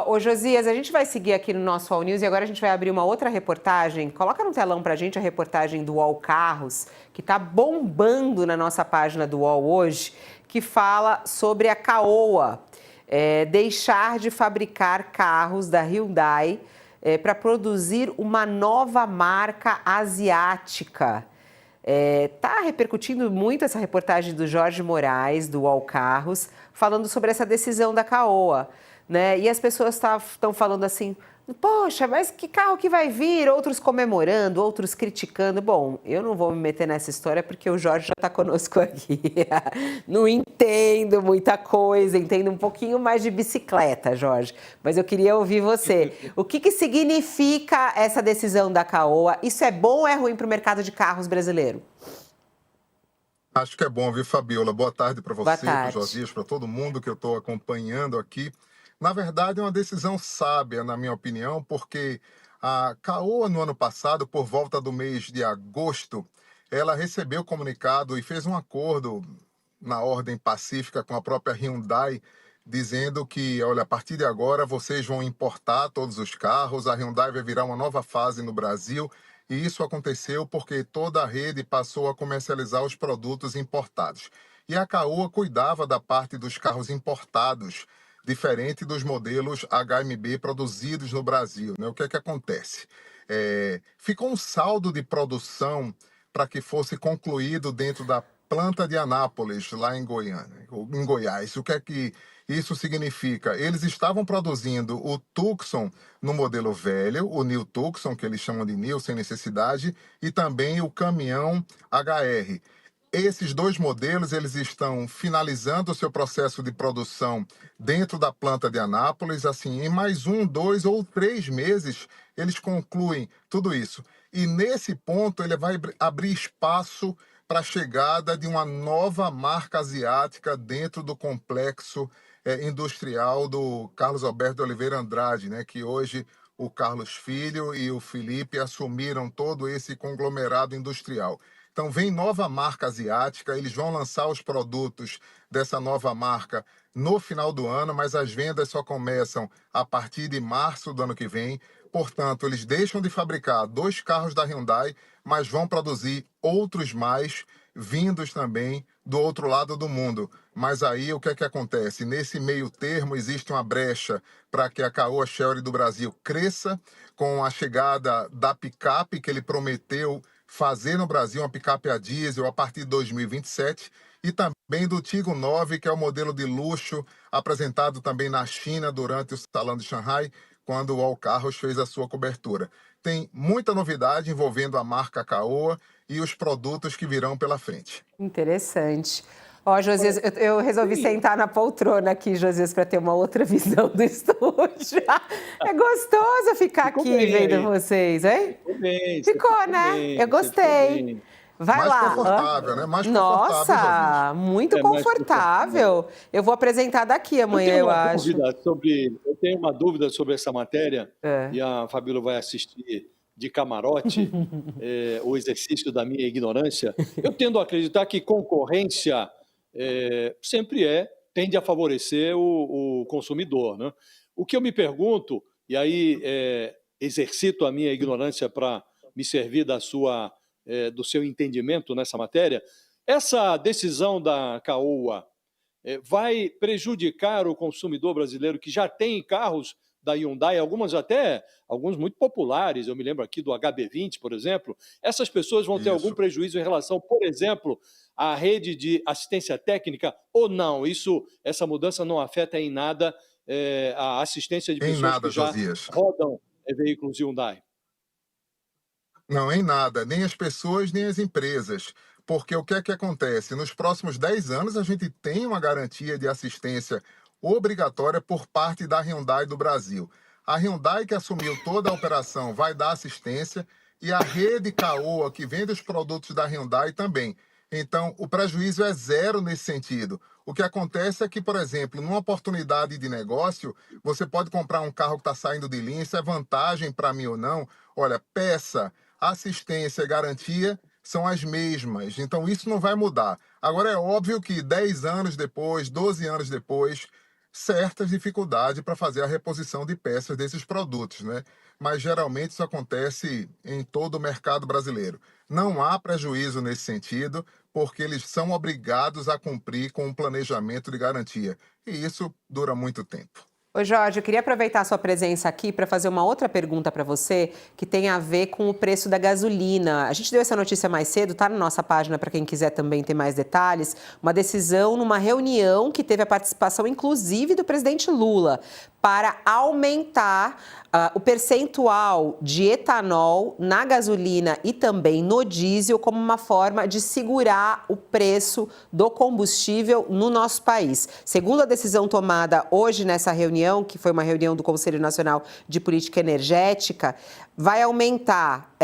Ô Josias, a gente vai seguir aqui no nosso All News e agora a gente vai abrir uma outra reportagem. Coloca no telão pra gente a reportagem do UOL Carros, que tá bombando na nossa página do UOL hoje, que fala sobre a Caoa deixar de fabricar carros da Hyundai para produzir uma nova marca asiática. Tá repercutindo muito essa reportagem do Jorge Moraes, do UOL Carros, falando sobre essa decisão da Caoa, né? E as pessoas estão falando assim, poxa, mas que carro que vai vir? Outros comemorando, outros criticando. Bom, eu não vou me meter nessa história porque o Jorge já está conosco aqui. Não entendo muita coisa, entendo um pouquinho mais de bicicleta, Jorge. Mas eu queria ouvir você. O que significa essa decisão da Caoa? Isso é bom ou é ruim para o mercado de carros brasileiro? Acho que é bom, viu, Fabiola? Boa tarde para Boa você, para o tarde. Josias, para todo mundo que eu estou acompanhando aqui. Na verdade, é uma decisão sábia, na minha opinião, porque a Caoa, no ano passado, por volta do mês de agosto, ela recebeu o comunicado e fez um acordo na ordem pacífica com a própria Hyundai, dizendo que, olha, a partir de agora vocês vão importar todos os carros, a Hyundai vai virar uma nova fase no Brasil. E isso aconteceu porque toda a rede passou a comercializar os produtos importados. E a Caoa cuidava da parte dos carros importados, diferente dos modelos HMB produzidos no Brasil, né? O que é que acontece? Ficou um saldo de produção para que fosse concluído dentro da planta de Anápolis, lá em Goiânia, ou em Goiás. O que é que isso significa? Eles estavam produzindo o Tucson no modelo velho, o New Tucson, que eles chamam de New, sem necessidade, e também o caminhão HR. Esses dois modelos, eles estão finalizando o seu processo de produção dentro da planta de Anápolis, assim, em mais 1, 2 ou 3 meses, eles concluem tudo isso. E nesse ponto, ele vai abrir espaço para a chegada de uma nova marca asiática dentro do complexo industrial do Carlos Alberto de Oliveira Andrade, né, que hoje o Carlos Filho e o Felipe assumiram todo esse conglomerado industrial. Então, vem nova marca asiática, eles vão lançar os produtos dessa nova marca no final do ano, mas as vendas só começam a partir de março do ano que vem. Portanto, eles deixam de fabricar 2 carros da Hyundai, mas vão produzir outros mais, vindos também do outro lado do mundo. Mas aí o que é que acontece? Nesse meio termo existe uma brecha para que a Caoa Chery do Brasil cresça, com a chegada da picape que ele prometeu fazer no Brasil, uma picape a diesel a partir de 2027, e também do Tiggo 9, que é o modelo de luxo apresentado também na China durante o Salão de Xangai, quando o All Carros fez a sua cobertura. Tem muita novidade envolvendo a marca Caoa e os produtos que virão pela frente. Interessante. Ó, Josias, eu resolvi Sim. sentar na poltrona aqui, Josias, para ter uma outra visão do estúdio. É gostoso ficar Ficou aqui bem vendo aí. vocês, hein? Ficou bem, você Ficou, ficou né? bem, Eu você ficou gostei. bem. Vai Mais lá. confortável, né? Mais confortável, Josias. Nossa, muito É mais confortável. Eu vou apresentar daqui amanhã, eu acho. Eu tenho uma dúvida sobre essa matéria, É. e a Fabíola vai assistir de camarote, o exercício da minha ignorância. Eu tendo a acreditar que concorrência sempre tende a favorecer o consumidor, né? O que eu me pergunto, e aí exercito a minha ignorância para me servir do seu entendimento nessa matéria, essa decisão da Caoa vai prejudicar o consumidor brasileiro que já tem carros da Hyundai, alguns muito populares, eu me lembro aqui do HB20, por exemplo. Essas pessoas vão ter algum Isso. prejuízo em relação, por exemplo, à rede de assistência técnica ou não? Essa mudança não afeta em nada a assistência de Em pessoas nada, que já Josias. rodam veículos Hyundai? Não, em nada, nem as pessoas, nem as empresas. Porque o que é que acontece? Nos próximos 10 anos, a gente tem uma garantia de assistência obrigatória por parte da Hyundai do Brasil. A Hyundai, que assumiu toda a operação, vai dar assistência, e a rede Caoa, que vende os produtos da Hyundai, também. Então, o prejuízo é zero nesse sentido. O que acontece é que, por exemplo, numa oportunidade de negócio, você pode comprar um carro que está saindo de linha, isso é vantagem para mim ou não. Olha, peça, assistência e garantia são as mesmas, então isso não vai mudar. Agora é óbvio que 10 anos depois, 12 anos depois, certas dificuldades para fazer a reposição de peças desses produtos, né? Mas geralmente isso acontece em todo o mercado brasileiro. Não há prejuízo nesse sentido, porque eles são obrigados a cumprir com um planejamento de garantia. E isso dura muito tempo. Ô Jorge, eu queria aproveitar a sua presença aqui para fazer uma outra pergunta para você, que tem a ver com o preço da gasolina. A gente deu essa notícia mais cedo, tá na nossa página para quem quiser também ter mais detalhes. Uma decisão numa reunião que teve a participação, inclusive, do presidente Lula, para aumentar o percentual de etanol na gasolina e também no diesel como uma forma de segurar o preço do combustível no nosso país. Segundo a decisão tomada hoje nessa reunião, que foi uma reunião do Conselho Nacional de Política Energética, vai aumentar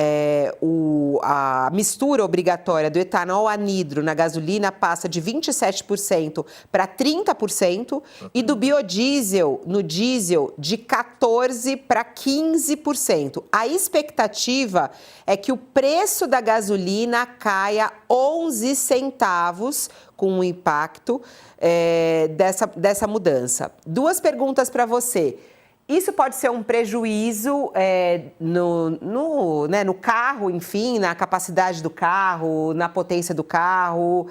a mistura obrigatória do etanol anidro na gasolina passa de 27% para 30% e do biodiesel no diesel de 14% para 15%. A expectativa é que o preço da gasolina caia 11 centavos com o impacto dessa mudança. Duas perguntas para você. Isso pode ser um prejuízo no carro, enfim, na capacidade do carro, na potência do carro,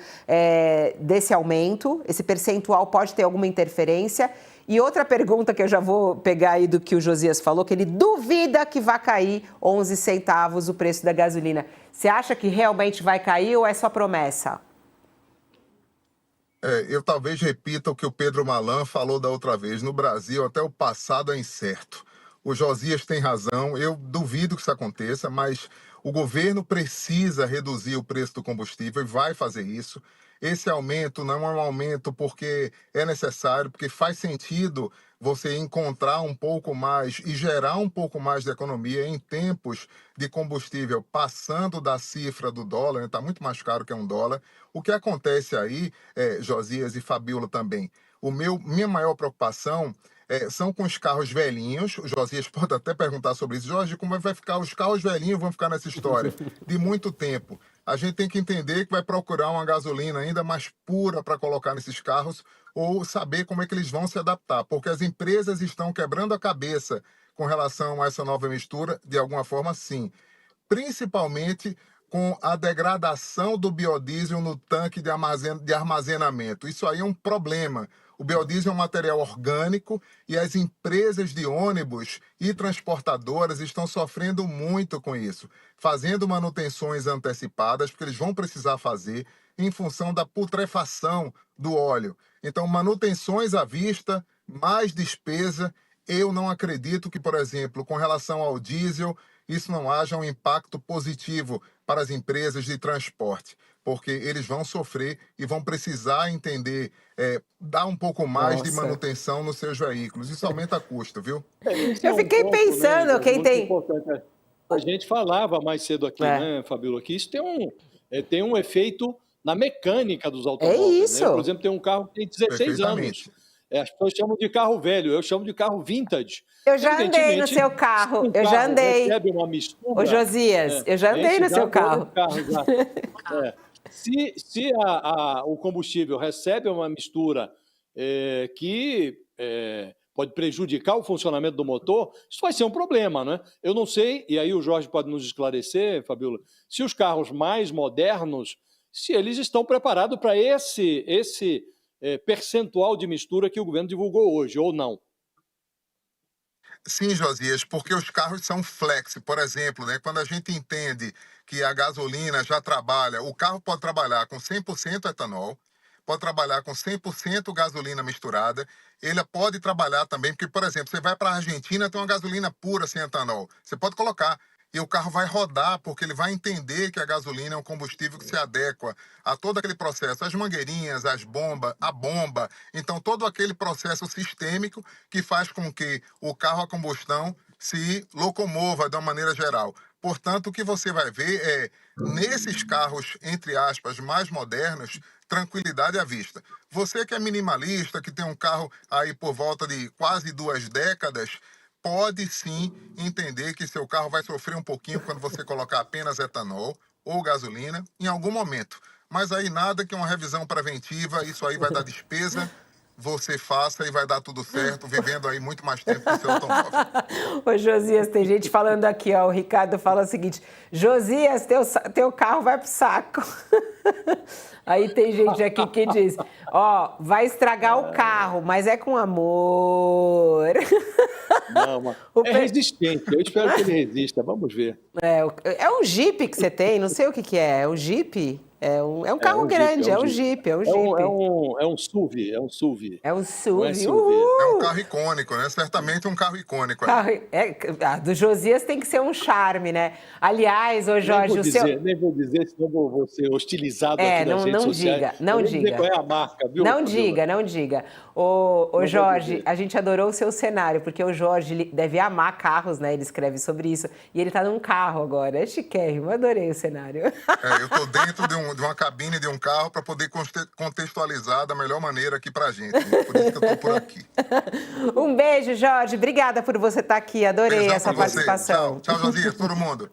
desse aumento? Esse percentual pode ter alguma interferência? E outra pergunta que eu já vou pegar aí do que o Josias falou, que ele duvida que vai cair 11 centavos o preço da gasolina. Você acha que realmente vai cair ou é só promessa? Eu talvez repita o que o Pedro Malan falou da outra vez. No Brasil, até o passado é incerto. O Josias tem razão, eu duvido que isso aconteça, mas o governo precisa reduzir o preço do combustível e vai fazer isso. Esse aumento não é um aumento porque é necessário, porque faz sentido você encontrar um pouco mais e gerar um pouco mais de economia em tempos de combustível passando da cifra do dólar, está muito mais caro que $1. O que acontece aí, Josias e Fabíola também, minha maior preocupação são com os carros velhinhos. O Josias pode até perguntar sobre isso. Jorge, como vai ficar? Os carros velhinhos vão ficar nessa história de muito tempo. A gente tem que entender que vai procurar uma gasolina ainda mais pura para colocar nesses carros ou saber como é que eles vão se adaptar, porque as empresas estão quebrando a cabeça com relação a essa nova mistura, de alguma forma, sim. Principalmente com a degradação do biodiesel no tanque de armazenamento. Isso aí é um problema. O biodiesel é um material orgânico e as empresas de ônibus e transportadoras estão sofrendo muito com isso, fazendo manutenções antecipadas, porque eles vão precisar fazer em função da putrefação do óleo. Então, manutenções à vista, mais despesa. Eu não acredito que, por exemplo, com relação ao diesel, isso não haja um impacto positivo para as empresas de transporte, porque eles vão sofrer e vão precisar entender, dar um pouco mais de manutenção nos seus veículos. Isso aumenta custo, viu? Eu fiquei pensando, né, quem muito tem... importante. A gente falava mais cedo aqui, né, Fabíola, que isso tem um efeito na mecânica dos automóveis. isso. Né? Eu, por exemplo, tenho um carro que tem 16 anos. As pessoas chamam de carro velho, eu chamo de carro vintage. Eu já andei no seu carro, eu já andei. Recebe uma mistura, Ô Josias, eu já andei no seu carro. Se o combustível recebe uma mistura que pode prejudicar o funcionamento do motor, isso vai ser um problema, né? Eu não sei, e aí o Jorge pode nos esclarecer, Fabíola, se os carros mais modernos, se eles estão preparados para esse percentual de mistura que o governo divulgou hoje, ou não. Sim, Josias, porque os carros são flex. Por exemplo, né, quando a gente entende que a gasolina já trabalha, o carro pode trabalhar com 100% etanol, pode trabalhar com 100% gasolina misturada, ele pode trabalhar também, porque, por exemplo, você vai para a Argentina, tem uma gasolina pura sem etanol. Você pode colocar e o carro vai rodar, porque ele vai entender que a gasolina é um combustível que se adequa a todo aquele processo, as mangueirinhas, as bombas, a bomba. Então, todo aquele processo sistêmico que faz com que o carro a combustão se locomova de uma maneira geral. Portanto, o que você vai ver é, nesses carros, entre aspas, mais modernos, tranquilidade à vista. Você que é minimalista, que tem um carro aí por volta de quase 2 décadas, pode sim entender que seu carro vai sofrer um pouquinho quando você colocar apenas etanol ou gasolina em algum momento. Mas aí nada que uma revisão preventiva, isso aí vai dar despesa você faça e vai dar tudo certo, vivendo aí muito mais tempo com seu automóvel. Ô, Josias, tem gente falando aqui, ó. O Ricardo fala o seguinte: Josias, teu carro vai pro saco. Aí tem gente aqui que diz: ó, vai estragar o carro, mas é com amor. Não, mas é resistente. Eu espero que ele resista. Vamos ver. É um Jeep que você tem, não sei o que que é. É um Jeep? É um carro um Jeep, grande, é um é um Jeep. Jeep, é um Jeep. É um SUV, é um SUV. É um Não é SUV. SUV. É um carro icônico, né? Certamente um carro icônico. Do Josias tem que ser um charme, né? Aliás, ô Jorge, Nem vou dizer, senão vou ser hostilizado aqui nas redes não sociais. diga, não Eu vou dizer diga. qual é a marca, viu, Não Fabiola? diga, não diga. Não vou Jorge, dizer. a gente adorou o seu cenário, porque o Jorge ele deve amar carros, né? Ele escreve sobre isso. E ele tá num carro agora. É chiquérrimo, adorei o cenário. Eu tô dentro de uma cabine de um carro para poder contextualizar da melhor maneira aqui pra gente. Por isso que eu tô por aqui. Um beijo, Jorge. Obrigada por você estar aqui. Adorei Beijão essa pra você. participação. Tchau, Josias, todo mundo.